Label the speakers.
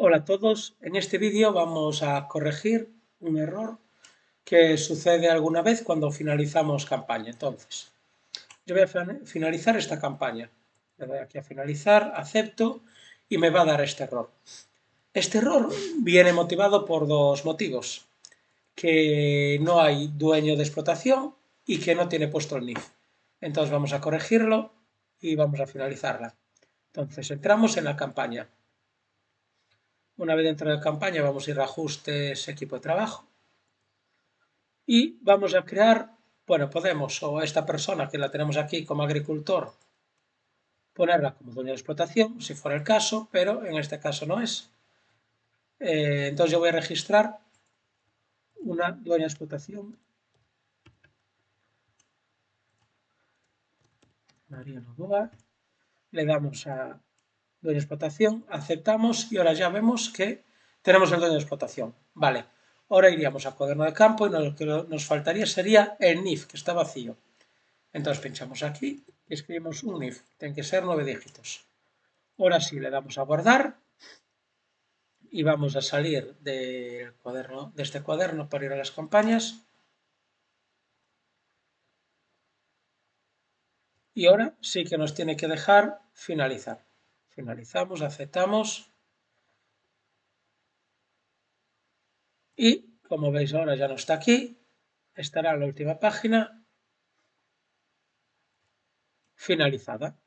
Speaker 1: Hola a todos, en este vídeo vamos a corregir un error que sucede alguna vez cuando finalizamos campaña. Entonces, yo voy a finalizar esta campaña. Le doy aquí a finalizar, acepto y me va a dar este error. Este error viene motivado por dos motivos: que no hay dueño de explotación y que no tiene puesto el NIF. Entonces vamos a corregirlo y vamos a finalizarla. Entonces entramos en la campaña. Una vez dentro de la campaña vamos a ir a ajustes, equipo de trabajo y vamos a crear, bueno, podemos, o esta persona que la tenemos aquí como agricultor, ponerla como dueño de explotación, si fuera el caso, pero en este caso no es. Entonces yo voy a registrar una dueña de explotación, María Novoa, le damos a dueño de explotación, aceptamos y ahora ya vemos que tenemos el dueño de explotación. Vale, ahora iríamos a cuaderno de campo y lo que nos faltaría sería el NIF, que está vacío. Entonces pinchamos aquí y escribimos un NIF, tiene que ser 9 dígitos. Ahora sí le damos a guardar y vamos a salir de este cuaderno para ir a las campañas. Y ahora sí que nos tiene que dejar finalizar. Finalizamos, aceptamos y como veis ahora ya no está aquí, estará en la última página finalizada.